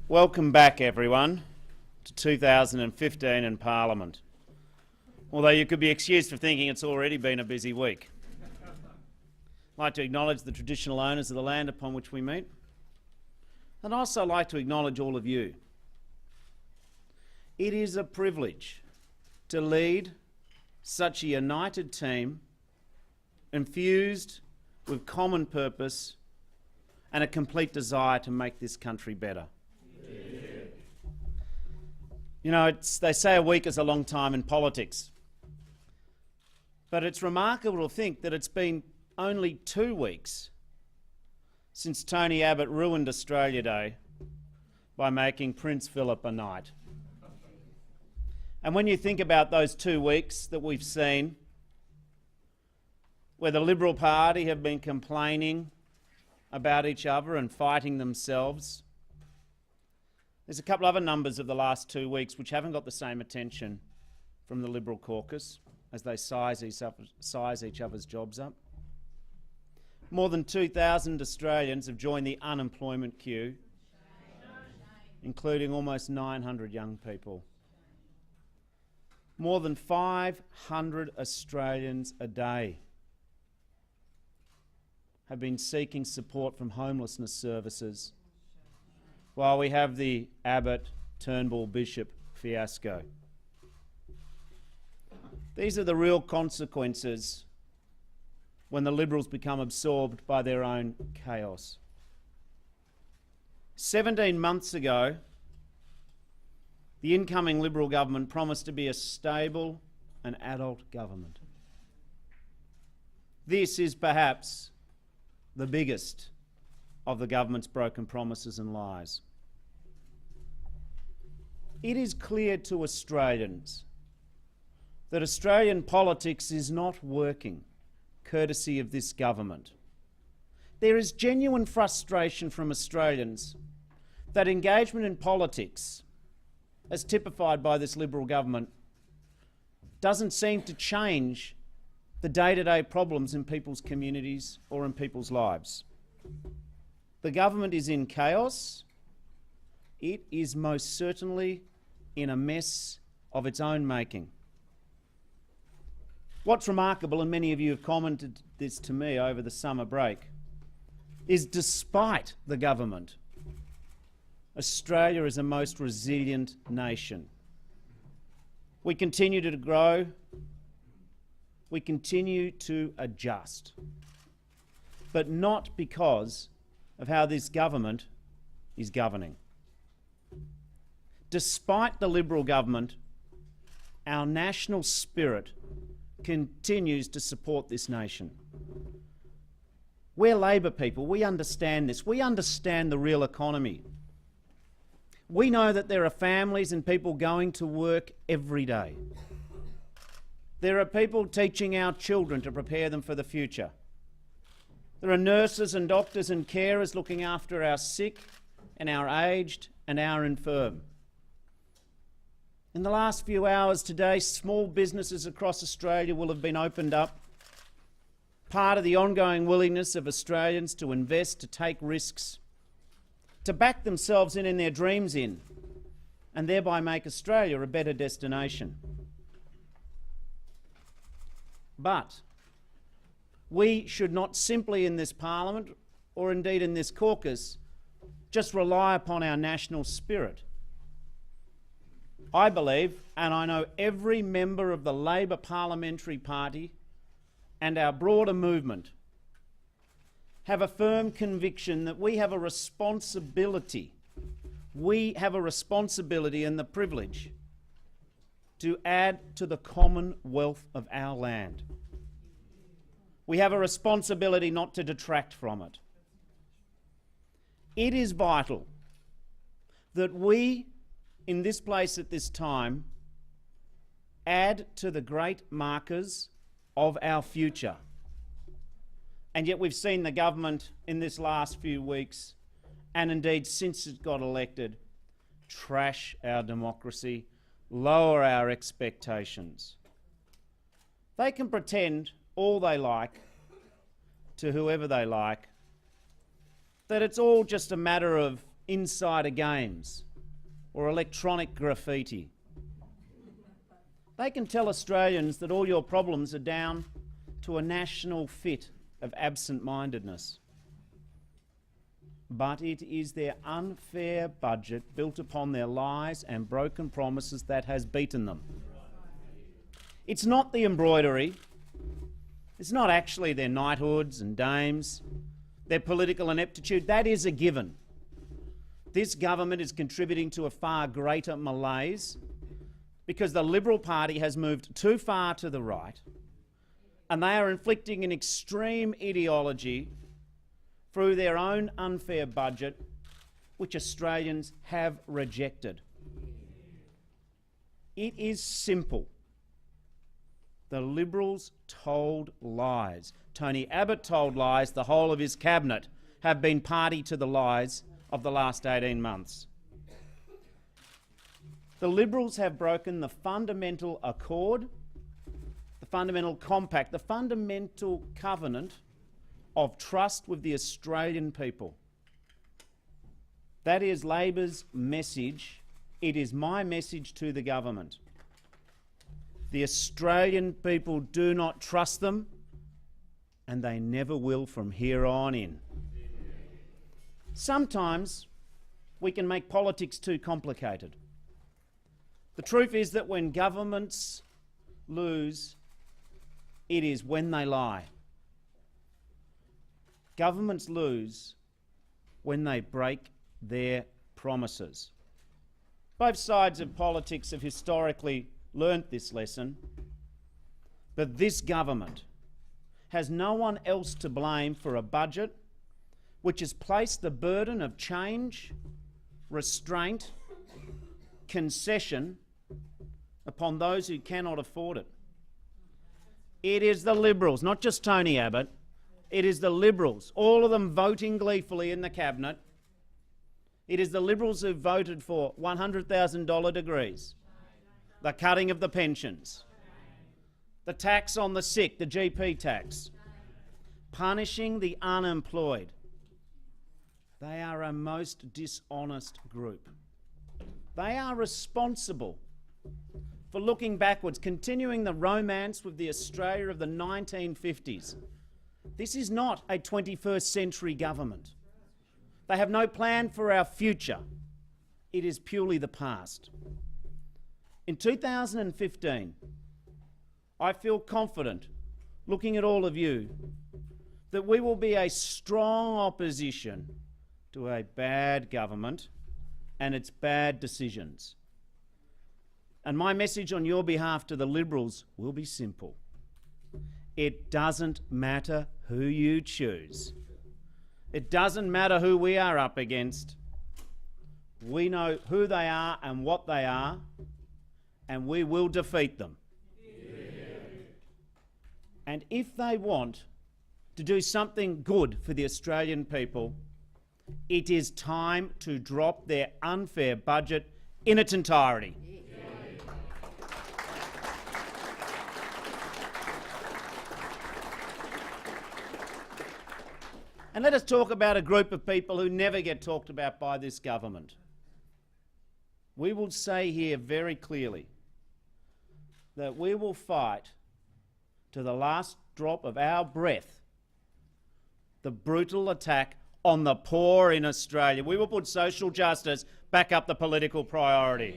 Welcome back, everyone, to 2015 in Parliament. Although you could be excused for thinking it's already been a busy week. I'd like to acknowledge the traditional owners of the land upon which we meet. And I'd also like to acknowledge all of you. It is a privilege to lead such a united team, infused with common purpose and a complete desire to make this country better. You know, they say a week is a long time in politics. But it's remarkable to think that it's been only 2 weeks since Tony Abbott ruined Australia Day by making Prince Philip a knight. And when you think about those 2 weeks that we've seen, where the Liberal Party have been complaining about each other and fighting themselves, there's a couple other numbers of the last 2 weeks which haven't got the same attention from the Liberal caucus as they size each other's jobs up. More than 2,000 Australians have joined the unemployment queue, including almost 900 young people. More than 500 Australians a day have been seeking support from homelessness services, while we have the Abbott-Turnbull-Bishop fiasco. These are the real consequences when the Liberals become absorbed by their own chaos. 17 months ago, the incoming Liberal government promised to be a stable and adult government. This is perhaps the biggest of the government's broken promises and lies. It is clear to Australians that Australian politics is not working, courtesy of this government. There is genuine frustration from Australians that engagement in politics, as typified by this Liberal government, doesn't seem to change the day-to-day problems in people's communities or in people's lives. The government is in chaos. It is most certainly in a mess of its own making. What's remarkable, and many of you have commented this to me over the summer break, is despite the government, Australia is a most resilient nation. We continue to grow. We continue to adjust, but not because of how this government is governing. Despite the Liberal government, our national spirit continues to support this nation. We're Labor people, we understand this. We understand the real economy. We know that there are families and people going to work every day. There are people teaching our children to prepare them for the future. There are nurses and doctors and carers looking after our sick and our aged and our infirm. In the last few hours today, small businesses across Australia will have been opened up, part of the ongoing willingness of Australians to invest, to take risks, to back themselves in their dreams in, and thereby make Australia a better destination. But we should not simply in this Parliament, or indeed in this caucus, just rely upon our national spirit. I believe, and I know every member of the Labor Parliamentary Party and our broader movement have a firm conviction that we have a responsibility. We have a responsibility and the privilege to add to the commonwealth of our land. We have a responsibility not to detract from it. It is vital that we, in this place at this time, add to the great markers of our future. And yet we've seen the government in this last few weeks, and indeed since it got elected, trash our democracy, lower our expectations. They can pretend all they like to whoever they like that it's all just a matter of insider games or electronic graffiti. They can tell Australians that all your problems are down to a national fit of absent-mindedness. But it is their unfair budget built upon their lies and broken promises that has beaten them. It's not the embroidery. It's not actually their knighthoods and dames, their political ineptitude. That is a given. This government is contributing to a far greater malaise because the Liberal Party has moved too far to the right, and they are inflicting an extreme ideology through their own unfair budget, which Australians have rejected. It is simple. The Liberals told lies. Tony Abbott told lies. The whole of his cabinet have been party to the lies of the last 18 months. The Liberals have broken the fundamental accord, the fundamental compact, the fundamental covenant of trust with the Australian people. That is Labor's message. It is my message to the government. The Australian people do not trust them, and they never will from here on in. Sometimes we can make politics too complicated. The truth is that when governments lose, it is when they lie. Governments lose when they break their promises. Both sides of politics have historically learnt this lesson, but this government has no one else to blame for a budget which has placed the burden of change, restraint, concession upon those who cannot afford it. It is the Liberals, not just Tony Abbott, it is the Liberals, all of them voting gleefully in the Cabinet. It is the Liberals who voted for $100,000 degrees, the cutting of the pensions, the tax on the sick, the GP tax, punishing the unemployed. They are a most dishonest group. They are responsible for looking backwards, continuing the romance with the Australia of the 1950s. This is not a 21st century government. They have no plan for our future. It is purely the past. In 2015, I feel confident, looking at all of you, that we will be a strong opposition to a bad government and its bad decisions. And my message on your behalf to the Liberals will be simple. It doesn't matter who you choose. It doesn't matter who we are up against. We know who they are and what they are, and we will defeat them. Yeah. And if they want to do something good for the Australian people, it is time to drop their unfair budget in its entirety. And let us talk about a group of people who never get talked about by this government. We will say here very clearly that we will fight to the last drop of our breath the brutal attack on the poor in Australia. We will put social justice back up the political priority.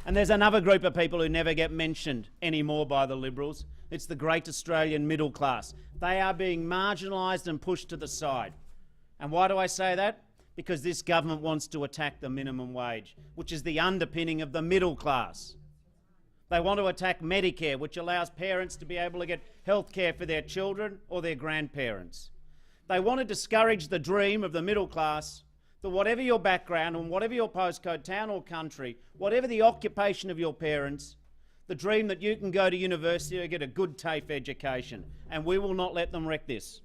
And there's another group of people who never get mentioned anymore by the Liberals. It's the great Australian middle class. They are being marginalised and pushed to the side. And why do I say that? Because this government wants to attack the minimum wage, which is the underpinning of the middle class. They want to attack Medicare, which allows parents to be able to get health care for their children or their grandparents. They want to discourage the dream of the middle class that whatever your background and whatever your postcode, town or country, whatever the occupation of your parents, the dream that you can go to university or get a good TAFE education. And we will not let them wreck this.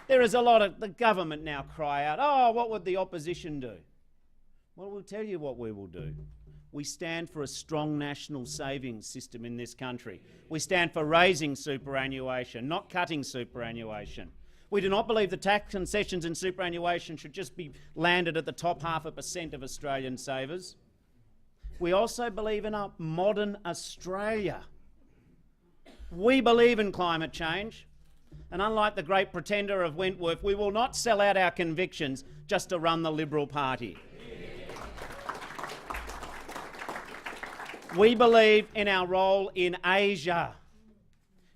There is a lot of the government now cry out, oh, what would the opposition do? Well, we'll tell you what we will do. We stand for a strong national savings system in this country. We stand for raising superannuation, not cutting superannuation. We do not believe the tax concessions in superannuation should just be landed at the top 0.5% of Australian savers. We also believe in a modern Australia. We believe in climate change, and unlike the great pretender of Wentworth, we will not sell out our convictions just to run the Liberal Party. We believe in our role in Asia.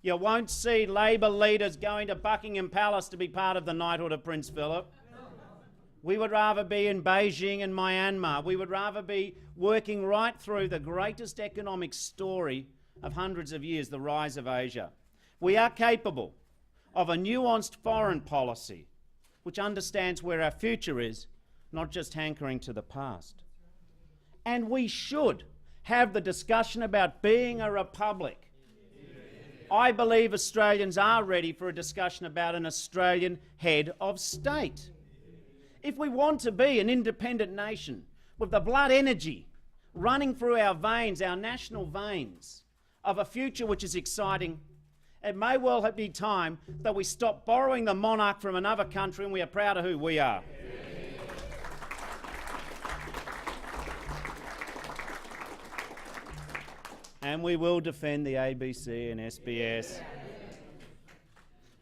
You won't see Labor leaders going to Buckingham Palace to be part of the knighthood of Prince Philip. We would rather be in Beijing and Myanmar. We would rather be working right through the greatest economic story of hundreds of years, the rise of Asia. We are capable of a nuanced foreign policy which understands where our future is, not just hankering to the past. And we should have the discussion about being a republic. I believe Australians are ready for a discussion about an Australian head of state. If we want to be an independent nation with the blood energy running through our veins, our national veins, of a future which is exciting, it may well be time that we stop borrowing the monarch from another country and we are proud of who we are. And we will defend the ABC and SBS.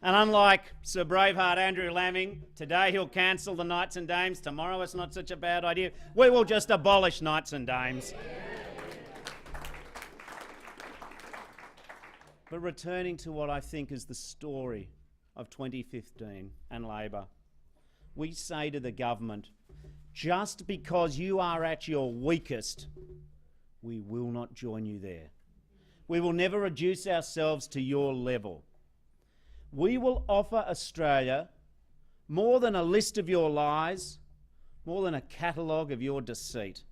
And unlike Sir Braveheart Andrew Laming, today he'll cancel the Knights and Dames, tomorrow it's not such a bad idea. We will just abolish Knights and Dames. But returning to what I think is the story of 2015 and Labor, we say to the government, just because you are at your weakest, we will not join you there. We will never reduce ourselves to your level. We will offer Australia more than a list of your lies, more than a catalogue of your deceit.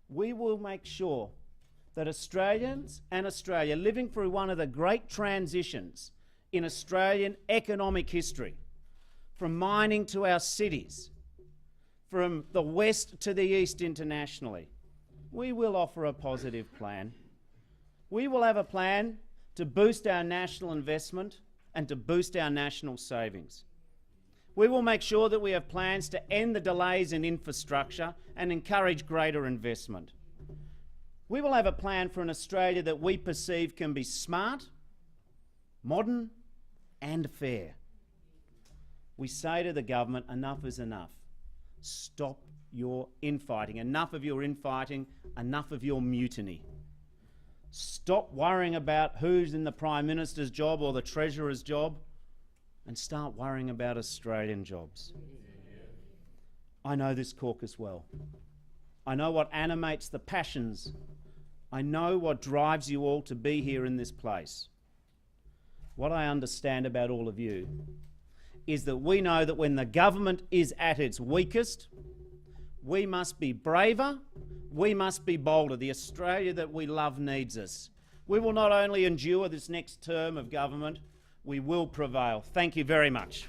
We will make sure that Australians and Australia, living through one of the great transitions in Australian economic history, from mining to our cities, from the west to the east internationally, we will offer a positive plan. We will have a plan to boost our national investment and to boost our national savings. We will make sure that we have plans to end the delays in infrastructure and encourage greater investment. We will have a plan for an Australia that we perceive can be smart, modern and fair. We say to the government, enough is enough. Stop your infighting. Enough of your infighting, enough of your mutiny. Stop worrying about who's in the Prime Minister's job or the Treasurer's job and start worrying about Australian jobs. I know this caucus well. I know what animates the passions. I know what drives you all to be here in this place. What I understand about all of you is that we know that when the government is at its weakest, we must be braver, we must be bolder. The Australia that we love needs us. We will not only endure this next term of government, we will prevail. Thank you very much.